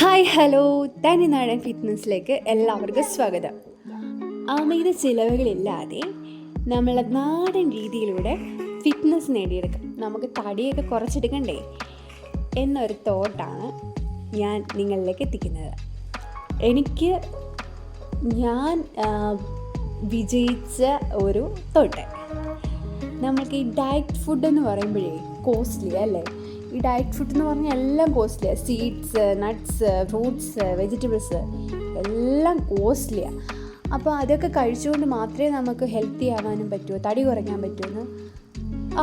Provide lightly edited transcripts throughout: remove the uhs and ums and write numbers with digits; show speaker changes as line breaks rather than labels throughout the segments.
Hi hello തനിനാടൻ ഫിറ്റ്നസ്സിലേക്ക് എല്ലാവർക്കും സ്വാഗതം. അമിത ചിലവുകളില്ലാതെ നമ്മളെ നാടൻ രീതിയിലൂടെ ഫിറ്റ്നസ് നേടിയെടുക്കാം, നമുക്ക് തടിയൊക്കെ കുറച്ചെടുക്കണ്ടേ എന്നൊരു തോട്ടാണ് ഞാൻ നിങ്ങളിലേക്ക് എത്തിക്കുന്നത്. ഞാൻ വിജയിച്ച ഒരു തോട്ട്. നമ്മൾക്ക് ഈ ഡയറ്റ് ഫുഡ് എന്ന് പറയുമ്പോഴേ കോസ്റ്റ്ലി അല്ലേ? ഈ ഡയറ്റ് ഫുഡ് എന്ന് പറഞ്ഞാൽ എല്ലാം കോസ്റ്റ്ലിയാണ്. സീഡ്സ്, നട്ട്സ്, ഫ്രൂട്ട്സ്, വെജിറ്റബിൾസ് എല്ലാം കോസ്റ്റ്ലിയാണ്. അപ്പോൾ അതൊക്കെ കഴിച്ചുകൊണ്ട് മാത്രമേ നമുക്ക് ഹെൽത്തി ആവാനും പറ്റുമോ, തടി കുറയ്ക്കാൻ പറ്റുമെന്ന്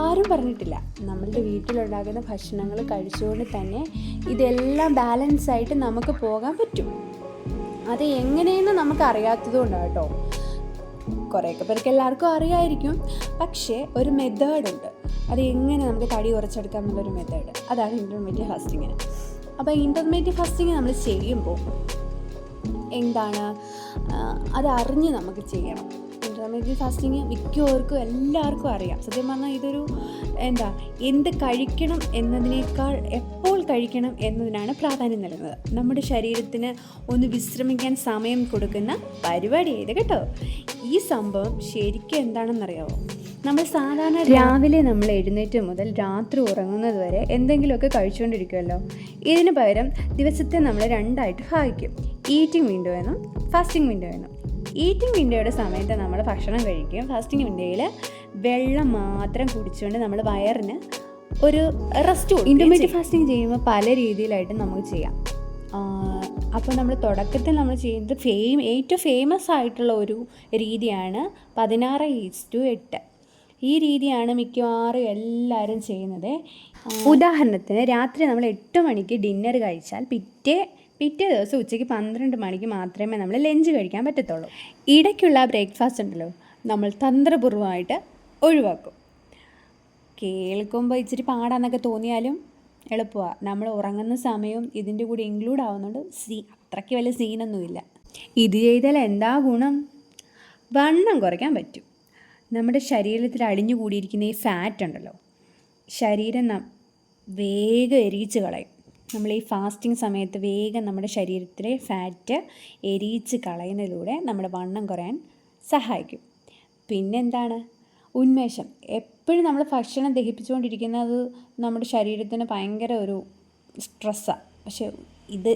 ആരും പറഞ്ഞിട്ടില്ല. നമ്മളുടെ വീട്ടിലുണ്ടാകുന്ന ഭക്ഷണങ്ങൾ കഴിച്ചുകൊണ്ട് തന്നെ ഇതെല്ലാം ബാലൻസ് ആയിട്ട് നമുക്ക് പോകാൻ പറ്റും. അത് എങ്ങനെയെന്ന് നമുക്ക് അറിയാത്തതുകൊണ്ടാണ് കേട്ടോ. കുറേയൊക്കെ പേർക്ക് എല്ലാവർക്കും അറിയായിരിക്കും, പക്ഷേ ഒരു മെത്തേഡുണ്ട്. അത് എങ്ങനെ നമുക്ക് തടി കുറച്ചെടുക്കാം എന്നുള്ളൊരു മെത്തേഡ്, അതാണ് ഇൻ്റർമീഡിയറ്റ് ഫാസ്റ്റിങ്ങിന്. അപ്പോൾ ഇൻ്റർമീഡിയറ്റ് ഫാസ്റ്റിങ് നമ്മൾ ചെയ്യുമ്പോൾ എന്താണ്, അത് അറിഞ്ഞ് നമുക്ക് ചെയ്യണം. ഇൻ്റർമീഡിയറ്റ് ഫാസ്റ്റിങ് മിക്കവർക്കും എല്ലാവർക്കും അറിയാം. സത്യം പറഞ്ഞാൽ ഇതൊരു എന്ത് കഴിക്കണം എന്നതിനേക്കാൾ എപ്പോൾ കഴിക്കണം എന്നതിനാണ് പ്രാധാന്യം നൽകുന്നത്. നമ്മുടെ ശരീരത്തിന് ഒന്ന് വിശ്രമിക്കാൻ സമയം കൊടുക്കുന്ന പരിപാടി ചെയ്ത് കേട്ടോ. ഈ സംഭവം ശരിക്കും എന്താണെന്നറിയാമോ? നമ്മൾ സാധാരണ രാവിലെ നമ്മൾ എഴുന്നേറ്റ് മുതൽ രാത്രി ഉറങ്ങുന്നത് വരെ എന്തെങ്കിലുമൊക്കെ കഴിച്ചുകൊണ്ടിരിക്കുമല്ലോ. ഇതിന് പകരം ദിവസത്തെ നമ്മൾ രണ്ടായിട്ട് ഭാഗിക്കും, ഈറ്റിംഗ് വിൻഡോ എന്നും ഫാസ്റ്റിംഗ് വിൻഡോ എന്നും. ഈറ്റിംഗ് വിൻഡോയുടെ സമയത്ത് നമ്മൾ ഭക്ഷണം കഴിക്കും. ഫാസ്റ്റിംഗ് വിൻഡോയിൽ വെള്ളം മാത്രം കുടിച്ചുകൊണ്ട് നമ്മൾ വയറിന് ഒരു റെസ്റ്റ് കൊടുക്കും. ഇൻ്റർമീഡിയറ്റ് ഫാസ്റ്റിംഗ് ചെയ്യുമ്പോൾ പല രീതിയിലായിട്ട് നമുക്ക് ചെയ്യാം. അപ്പോൾ നമ്മൾ തുടക്കത്തിൽ നമ്മൾ ചെയ്യുന്നത് ഏറ്റവും ഫേമസ് ആയിട്ടുള്ള ഒരു രീതിയാണ് 16:8. ഈ രീതിയാണ് മിക്കവാറും എല്ലാവരും ചെയ്യുന്നത്. ഉദാഹരണത്തിന് രാത്രി നമ്മൾ 8 മണിക്ക് ഡിന്നർ കഴിച്ചാൽ പിറ്റേ ദിവസം ഉച്ചയ്ക്ക് 12 മണിക്ക് മാത്രമേ നമ്മൾ ലഞ്ച് കഴിക്കാൻ പറ്റത്തുള്ളൂ. ഇടയ്ക്കുള്ള ബ്രേക്ക്ഫാസ്റ്റ് ഉണ്ടല്ലോ, നമ്മൾ തന്ത്രപൂർവ്വമായിട്ട് ഒഴിവാക്കും. കേൾക്കുമ്പോൾ ഇച്ചിരി പാടാന്നൊക്കെ തോന്നിയാലും എളുപ്പമാണ്. നമ്മൾ ഉറങ്ങുന്ന സമയവും ഇതിൻ്റെ കൂടെ ഇൻക്ലൂഡ് ആവുന്നുണ്ട്. അത്രയ്ക്ക് വലിയ സീനൊന്നുമില്ല. ഇത് ചെയ്താൽ എന്താ ഗുണം? വണ്ണം കുറയ്ക്കാൻ പറ്റും. നമ്മുടെ ശരീരത്തിൽ അടിഞ്ഞുകൂടിയിരിക്കുന്ന ഈ ഫാറ്റ് ഉണ്ടല്ലോ, ശരീരം വേഗം എരിയിച്ച് കളയും. നമ്മൾ ഈ ഫാസ്റ്റിംഗ് സമയത്ത് വേഗം നമ്മുടെ ശരീരത്തിലെ ഫാറ്റ് എരിയിച്ച് കളയുന്നതിലൂടെ നമ്മുടെ വണ്ണം കുറയാൻ സഹായിക്കും. പിന്നെന്താണ്? ഉന്മേഷം. എപ്പോഴും നമ്മൾ ഭക്ഷണം ദഹിപ്പിച്ചുകൊണ്ടിരിക്കുന്നത് നമ്മുടെ ശരീരത്തിന് ഭയങ്കര ഒരു സ്ട്രെസ്സാണ്. പക്ഷേ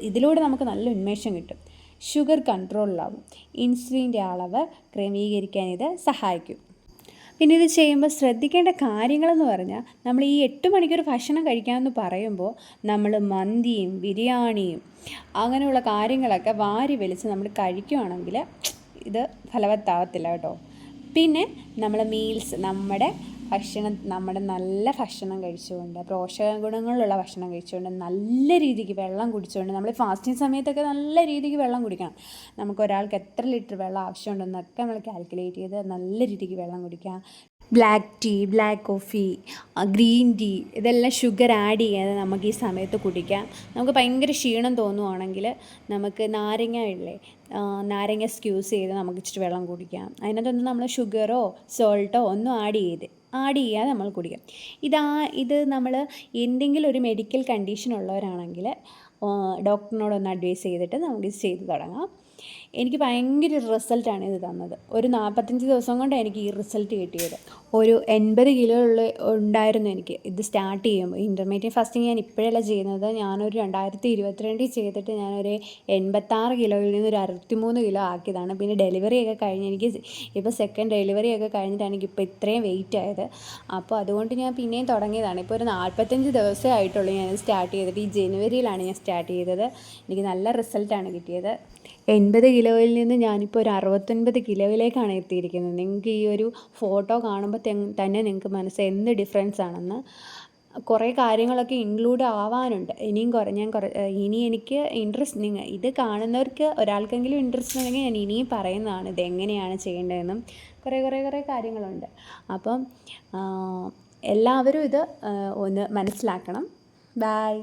ഇതിലൂടെ നമുക്ക് നല്ല ഉന്മേഷം കിട്ടും. ഷുഗർ കൺട്രോളിലാവും. ഇൻസുലിൻ്റെ അളവ് ക്രമീകരിക്കാൻ ഇത് സഹായിക്കും. പിന്നെ ഇത് ചെയ്യുമ്പോൾ ശ്രദ്ധിക്കേണ്ട കാര്യങ്ങളെന്ന് പറഞ്ഞാൽ, നമ്മൾ ഈ 8 മണിക്കൂർ ഭക്ഷണം കഴിക്കാമെന്ന് പറയുമ്പോൾ നമ്മൾ മന്തിയും ബിരിയാണിയും അങ്ങനെയുള്ള കാര്യങ്ങളൊക്കെ വാരി വലിച്ച് നമ്മൾ കഴിക്കുകയാണെങ്കിൽ ഇത് ഫലവത്താവത്തില്ല കേട്ടോ. പിന്നെ നമ്മൾ മീൽസ്, നമ്മുടെ നല്ല ഭക്ഷണം കഴിച്ചുകൊണ്ട്, പോഷക ഗുണങ്ങളുള്ള ഭക്ഷണം കഴിച്ചുകൊണ്ട്, നല്ല രീതിക്ക് വെള്ളം കുടിച്ചുകൊണ്ട്, നമ്മൾ ഫാസ്റ്റിംഗ് സമയത്തൊക്കെ നല്ല രീതിക്ക് വെള്ളം കുടിക്കണം. നമുക്ക് ഒരാൾക്ക് എത്ര ലിറ്റർ വെള്ളം ആവശ്യമുണ്ടെന്നൊക്കെ നമ്മൾ കാൽക്കുലേറ്റ് ചെയ്ത് നല്ല രീതിക്ക് വെള്ളം കുടിക്കാം. Black tea, black coffee, green tea, ഇതെല്ലാം ഷുഗർ ആഡ് ചെയ്യാതെ നമുക്ക് ഈ സമയത്ത് കുടിക്കാം. നമുക്ക് ഭയങ്കര ക്ഷീണം തോന്നുവാണെങ്കിൽ നമുക്ക് നാരങ്ങ സ്ക്യൂസ് ചെയ്ത് നമുക്ക് ഇച്ചിരി വെള്ളം കുടിക്കാം. അതിനകത്തൊന്നും നമ്മൾ ഷുഗറോ സോൾട്ടോ ഒന്നും ആഡ് ചെയ്യാതെ നമ്മൾ കുടിക്കാം. ഇത് നമ്മൾ എന്തെങ്കിലും ഒരു മെഡിക്കൽ കണ്ടീഷൻ ഉള്ളവരാണെങ്കിൽ ഡോക്ടറിനോടൊന്ന് അഡ്വൈസ് ചെയ്തിട്ട് നമുക്കിത് ചെയ്ത് തുടങ്ങാം. എനിക്ക് ഭയങ്കര റിസൾട്ടാണ് ഇത് തന്നത്. ഒരു 45 ദിവസം കൊണ്ടാണ് എനിക്ക് ഈ റിസൾട്ട് കിട്ടിയത്. ഒരു 80 കിലോ ഉണ്ടായിരുന്നു എനിക്ക് ഇത് സ്റ്റാർട്ട് ചെയ്യുമ്പോൾ. ഇൻ്റർമീഡിയറ്റ് ഫാസ്റ്റിംഗ് ഞാൻ ഇപ്പോഴല്ല ചെയ്യുന്നത്. ഞാനൊരു 2022 ചെയ്തിട്ട് ഞാനൊരു 86 കിലോയിൽ നിന്ന് ഒരു 63 കിലോ ആക്കിയതാണ്. പിന്നെ ഡെലിവറിയൊക്കെ കഴിഞ്ഞ് എനിക്ക് ഇപ്പോൾ സെക്കൻഡ് ഡെലിവറിയൊക്കെ കഴിഞ്ഞിട്ടാണ് എനിക്കിപ്പോൾ ഇത്രയും വെയിറ്റ് ആയത്. അപ്പോൾ അതുകൊണ്ട് ഞാൻ പിന്നെയും തുടങ്ങിയതാണ്. ഇപ്പോൾ ഒരു 45 ദിവസമേ ആയിട്ടുള്ളൂ ഞാൻ സ്റ്റാർട്ട് ചെയ്തിട്ട്. ഈ ജനുവരിയിലാണ് ഞാൻ സ്റ്റാർട്ട് ചെയ്തത്. എനിക്ക് നല്ല റിസൾട്ടാണ് കിട്ടിയത്. 80 കിലോയിൽ നിന്ന് ഞാനിപ്പോൾ ഒരു 69 കിലോയിലേക്കാണ് എത്തിയിരിക്കുന്നത്. നിങ്ങൾക്ക് ഈ ഒരു ഫോട്ടോ കാണുമ്പോൾ തന്നെ നിങ്ങൾക്ക് മനസ്സിലായി എന്ത് ഡിഫറൻസ് ആണെന്ന്. കുറേ കാര്യങ്ങളൊക്കെ ഇൻക്ലൂഡ് ആവാനുണ്ട്. ഇനി എനിക്ക് ഇൻട്രസ്റ്റ്, ഇത് കാണുന്നവർക്ക് ഒരാൾക്കെങ്കിലും ഇൻട്രസ്റ്റ് ഉണ്ടെങ്കിൽ ഞാൻ ഇനിയും പറയുന്നതാണ് ഇതെങ്ങനെയാണ് ചെയ്യേണ്ടതെന്നും കുറേ കാര്യങ്ങളുണ്ട്. അപ്പം എല്ലാവരും ഇത് ഒന്ന് മനസ്സിലാക്കണം. ബൈ.